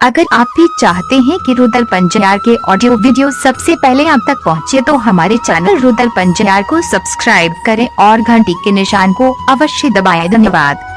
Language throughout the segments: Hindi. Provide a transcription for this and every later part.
अगर आप भी चाहते हैं कि रुदल पंजयार के ऑडियो वीडियो सबसे पहले आप तक पहुंचे तो हमारे चैनल रुदल पंजयार को सब्सक्राइब करें और घंटी के निशान को अवश्य दबाएं। धन्यवाद।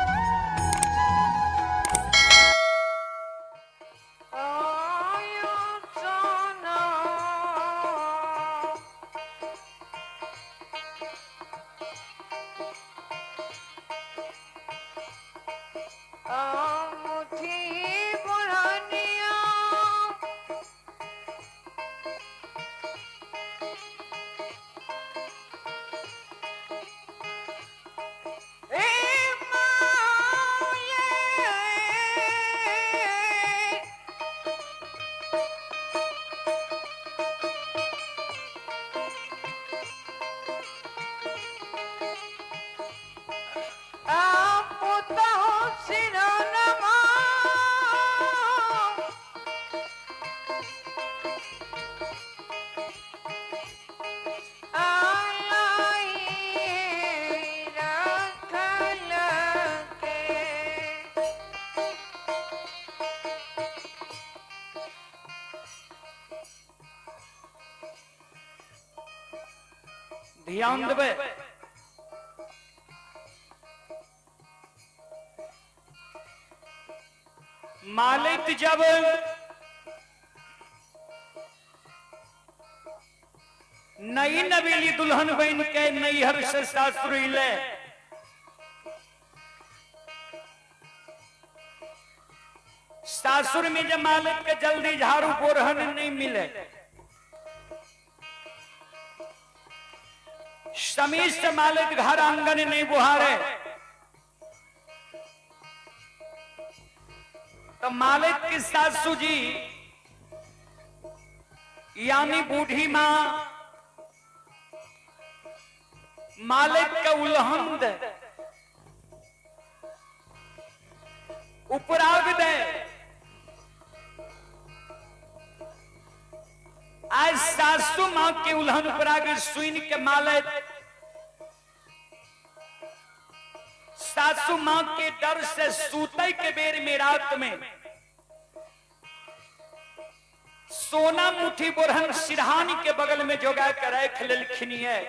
ध्यान देवे। मालिक जब नई नवेली दुल्हन बन के नैहर से सासुर ले सासुर में जब मालिक के जल्दी झाड़ू बोरहन नहीं मिले, समीर से मालिक घर आंगन नहीं बुहारे, तो मालिक की सासू जी यानी बूढ़ी मां मालिक का उल्हन उपराग दे। आज सासू मां के उल्हन उपराग सुन के मालिक सासू मां के डर से सूते के बेर में रात में सोना मुठी बोरहन सिरहानी के बगल में जोगा कर रख लेलखिनी है।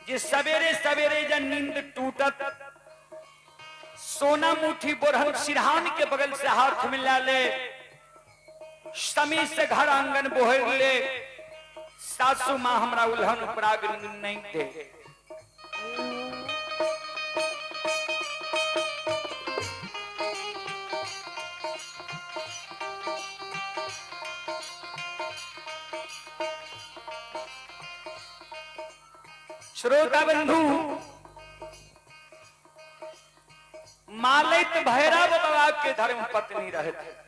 जे सवेरे सवेरे जब नींद टूटत सोना मुठी बोरहन सिरहानी के बगल से हाथ मिला ले, समी से घर आंगन बोहर ले, सासू मां हमरा उल्हन उपराग नहीं दे। श्रोता बंधु, मालिक भैरव बाबा के धर्म पत्नी रहे थे।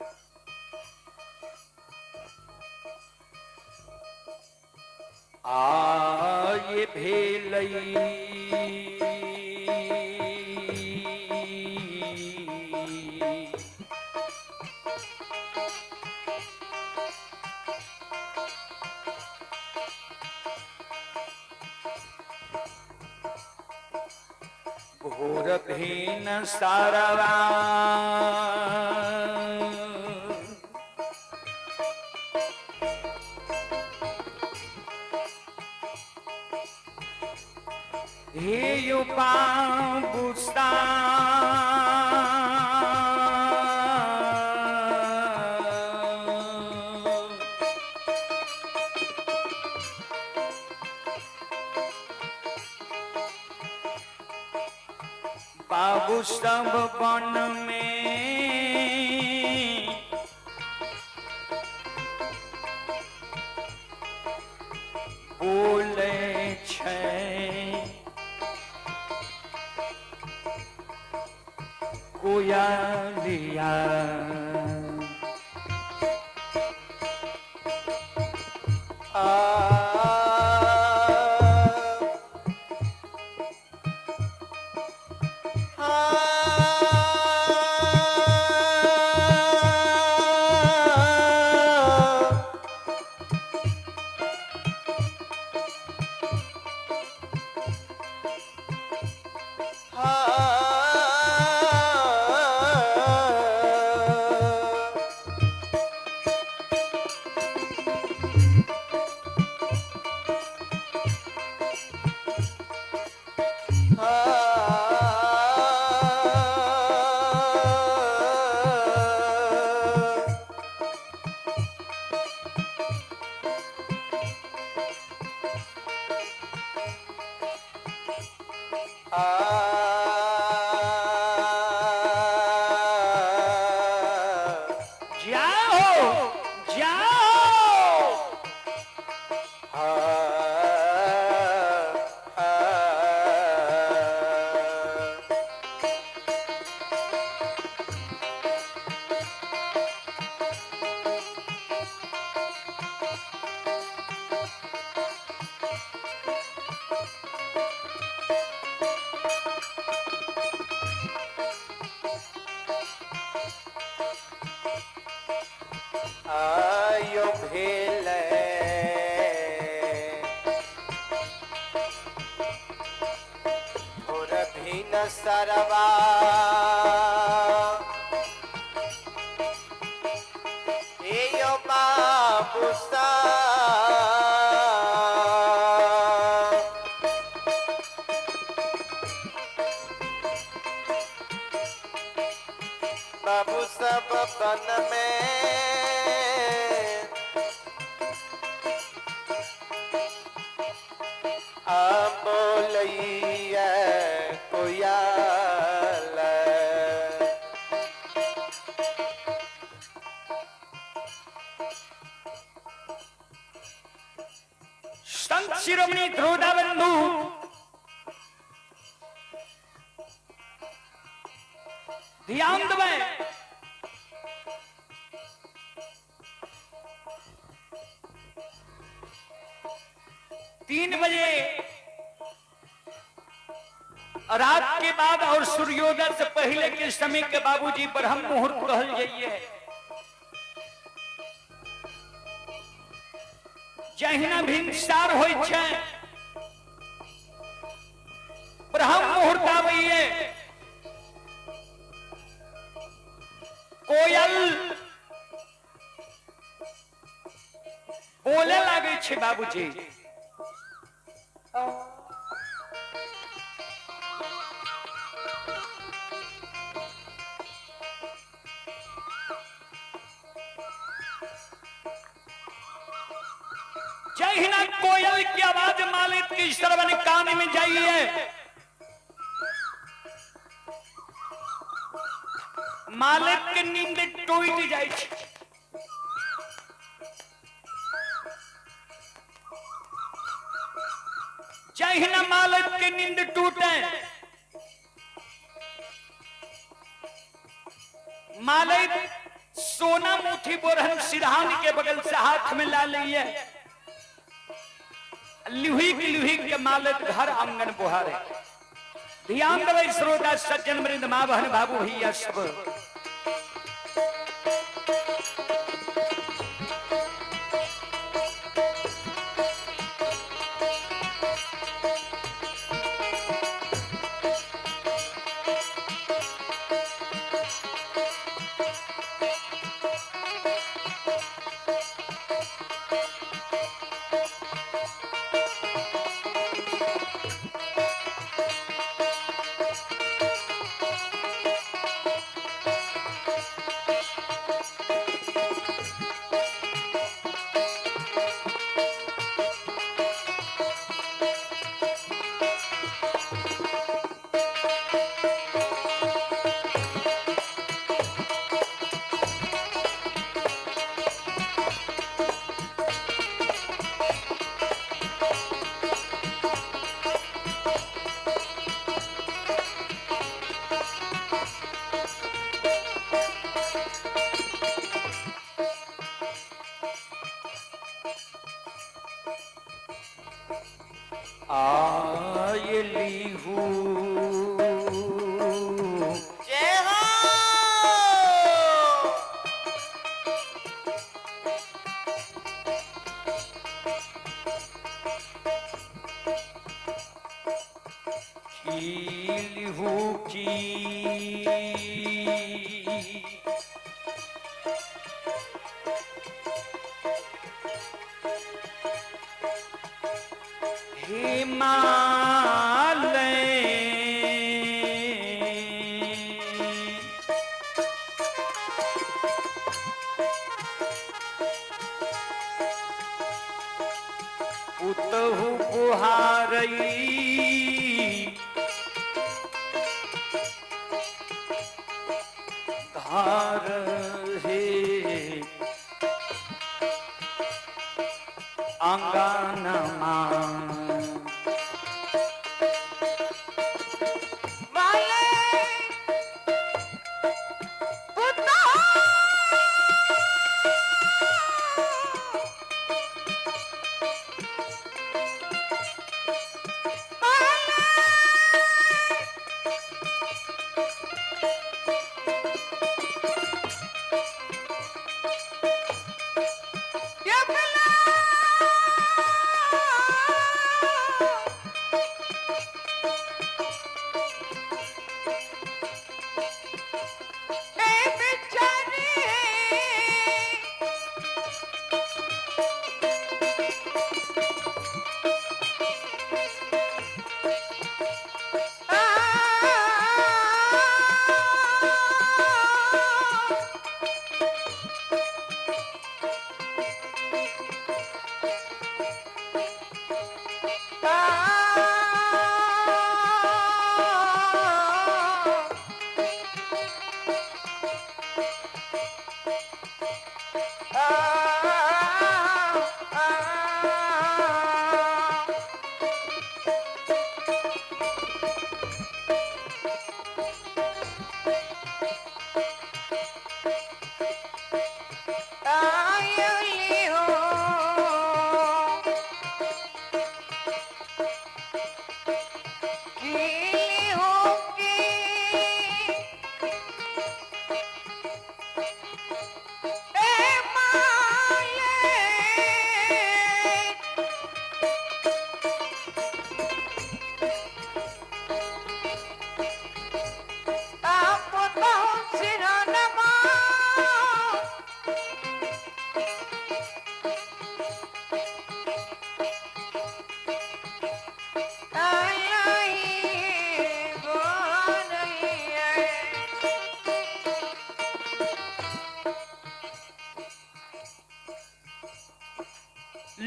ये भेलई घोर भीन सारवा हे युपाबुसा बाबू सब वन में बोले कोयलिया आयो भेले थोर भी न सरवा यो बाबूसा बाबू सब बन में बोलैया कोयल संत शिरोमणि ध्रुवदाबंधु ध्यान दबाए। 3 बजे रात के बाद और सूर्योदय से पहले के समय के बाबूजी ब्रह्म मुहूर्त कहल जाइए। जहिना भिनसार होय छै ब्रह्म मुहूर्त आबैये कोयल बोले लागे छै बाबूजी। जहिना कोयल की आवाज मालिक की श्रवण कान में जाइए मालिक के नींद टूट जाए। जहिना मालिक के नींद टूटे मालिक सोना मुट्ठी बोरहन सिरहान के बगल से हाथ में ला लिए लुही के मालिक घर आंगन बुहारे। ध्यान देवे श्रोता सज्जन वृंद मां बहन बाबू भैया सब। आयली हूँ जय हो खील हूँ की उतहु बुहारई धार हे अंगनमा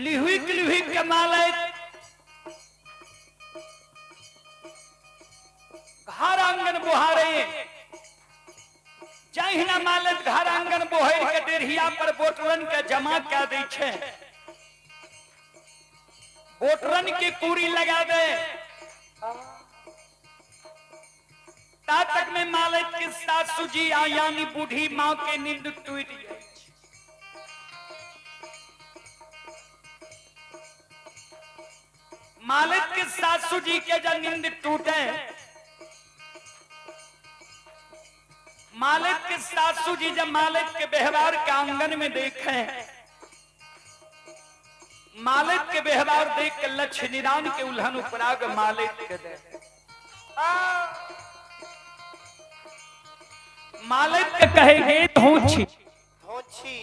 लिहुई के माले घर आंगन बुहारे जहिना मालत घर आंगन बोहर के डेढ़िया पर बोटरन के जमा क्या दै छे बोटरन की पूरी लगा दे ता तक में मालत के सासू जी यानी बूढ़ी माँ के नींद टूट गई। मालिक के सासू जी के जब नींद टूटे मालिक के सासू जी जब मालिक के व्यवहार के आंगन में देखे मालिक के व्यवहार देख के लक्ष्य निदान के उल्हन उपराग मालिक के दे मालिक के कहेगे धोछी धोछी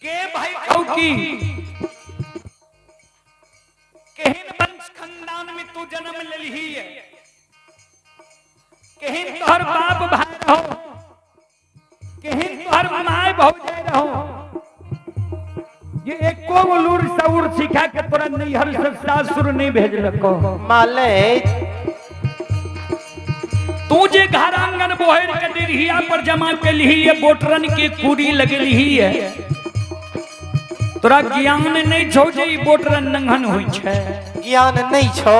गे भाई खौकी केहिन वंश खानदान में तू जन्म लेली है केहिन तोहर बाप भाई रहो केहिन तोहर माय भौजाई रहो ये एको गो लूर सौर सिखा के तोरा नैहर से सासुर नहीं भेजलको मालिक तू जे घर आंगन बोहर के डेढ़िया पर जमा के ली है बोटरन के कूड़ी लगली है तोरा ज्ञान नहीं छौ जे ई बोटरन नंगन होई छे ज्ञान नहीं छो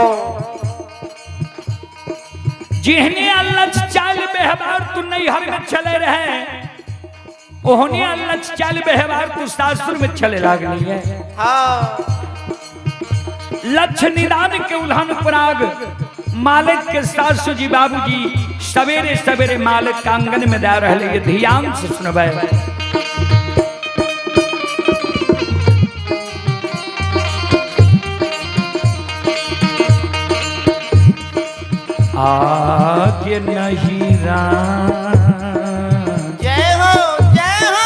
जिहने अल्लाह चाल व्यवहार तू नैहर में चले रहे ओहने अल्लाह चाल व्यवहार तू सासुर में चले लागली है। हाँ लक्ष्य निदान के उल्हन पराग मालिक के सासू जी बाबूजी सवेरे सवेरे मालिक के आंगन में जा रहे ये ध्यान से सुनबे आगे नहीं जय हो जय हो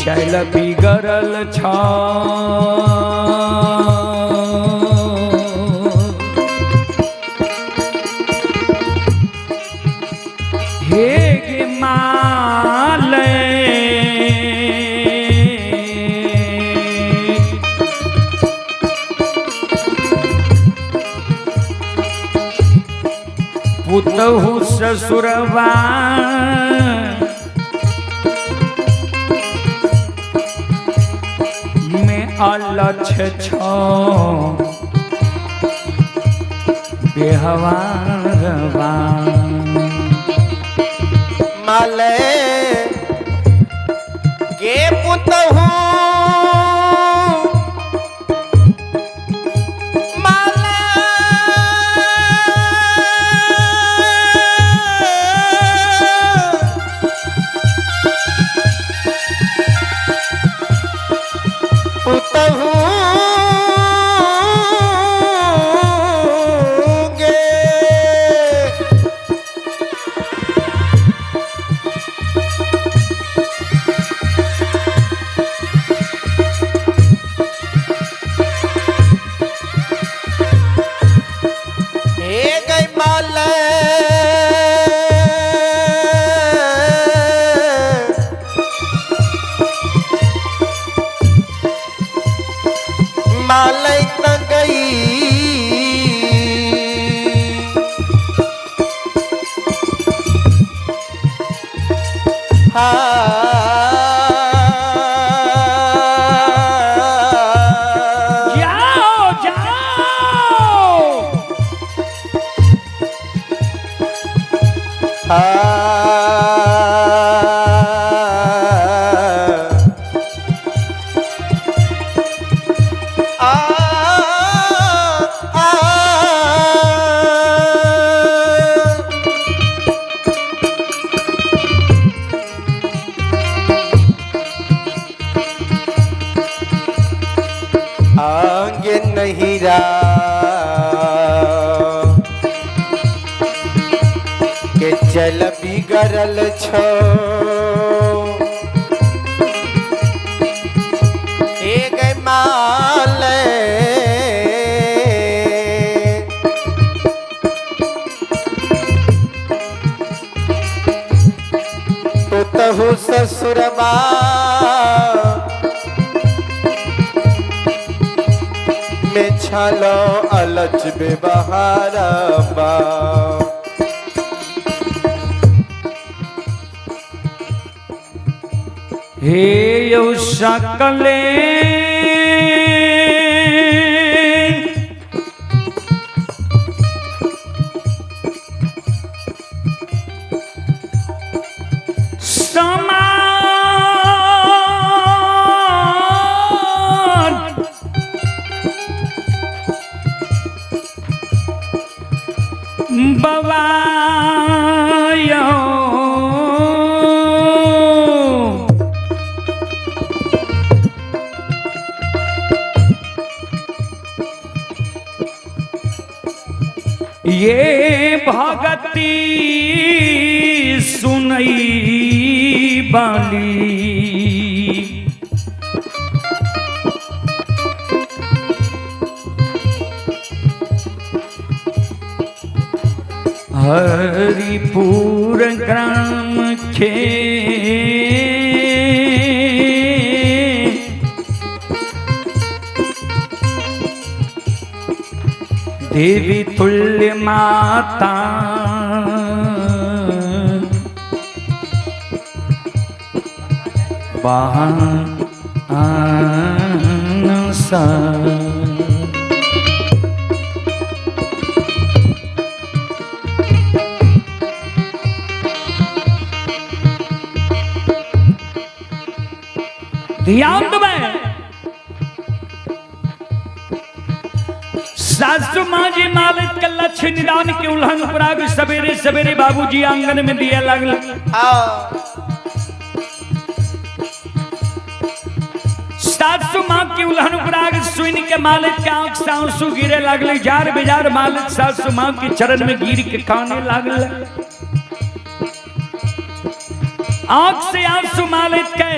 चल बिगड़ल छ हे गे माले पुतहु ससुरवा में अलछ छो बेहवारवा माले गे पुतहु जाओ जाओ आगे नहीं के चल बिगड़ल छो एक माल तो तहु ससुरबा में छलो अलच बेबहारा बा हे यौ सकले समान बवायो ये भगती सुनई बाली हरिपुर ग्राम खे देवी तुल्य माता सा ध्यान दो सासु माँ जी मालिक के लक्ष्य निदान के उल्लंघन पराग सवेरे सवेरे बाबूजी आंगन में दिया लगल सासु माँ की उल्लंघन पराग सुन के मालिक के आंख से आंसू गिरे लगले जार बेजार मालिक सासु माँ के चरण में गिर के खाने लगल आंख से आंसू मालिक के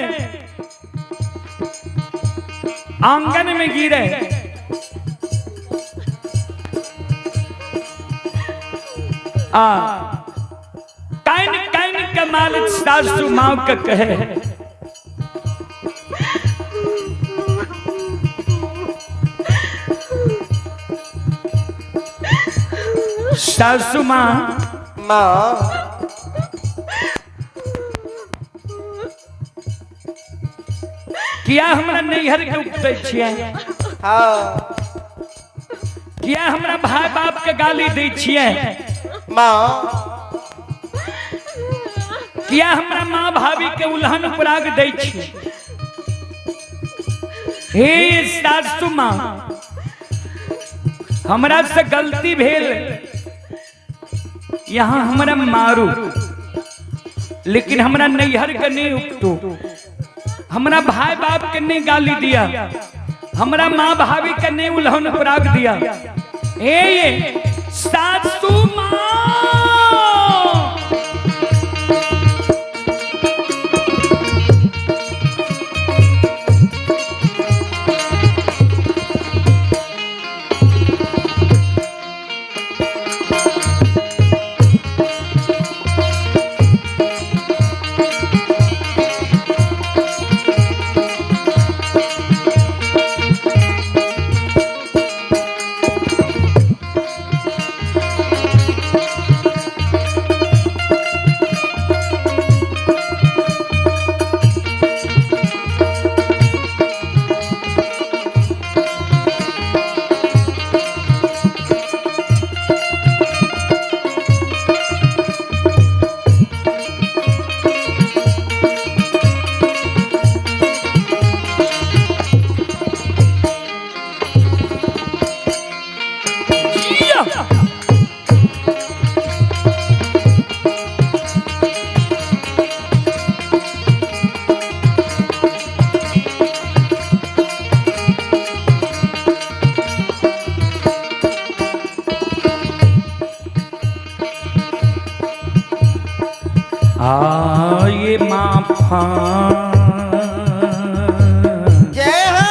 आंगन में गिरे कैन कैन के मालिक सासु माँ का कहे सासु माँ किया हमरा नैहर के उपदै छियै किया हमरा भाई बाप के गाली दै छियै किया हमरा माँ भाभी के उल्हन पराग दै छियै हे सासु माँ हमरा से गलती भेल यहाँ हमरा मारू लेकिन हमरा नैहर के नहीं उपटू हमरा भाई बाप के नहीं गाली दिया हमरा माँ भाभी के नहीं उल्हन पराग दिया ए सासु माँ ये माफा जय हो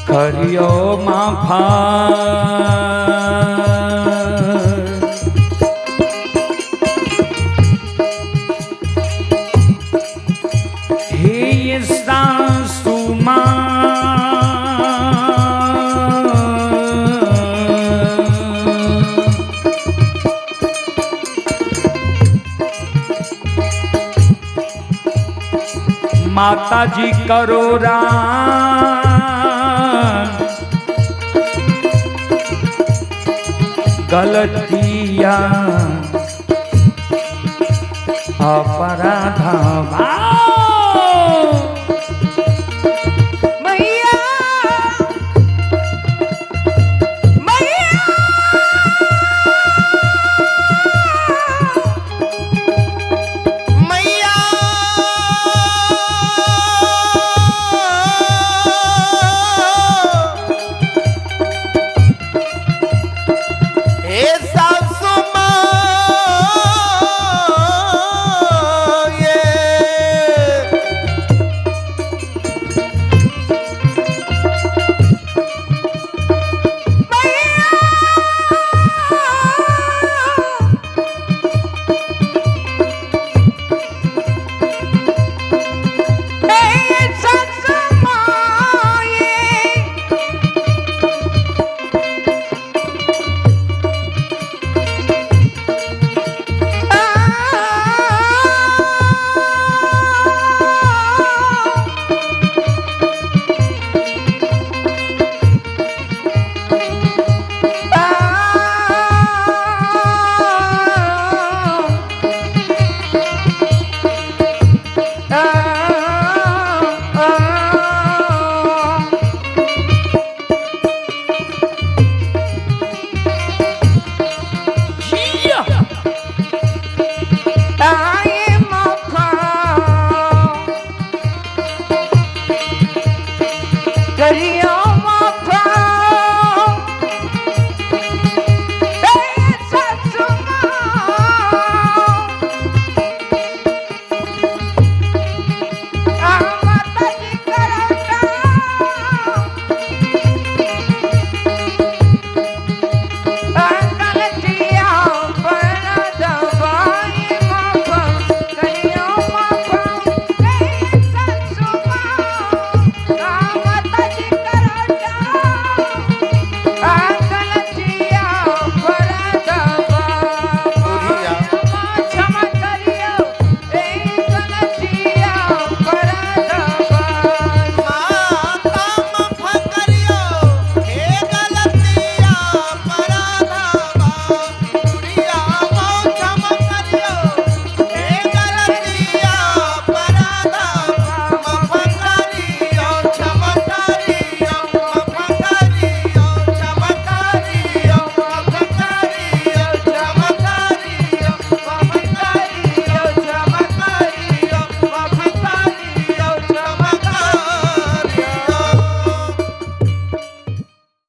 करियो माफा हे ये सासू माता जी करो गलतियां अपराधा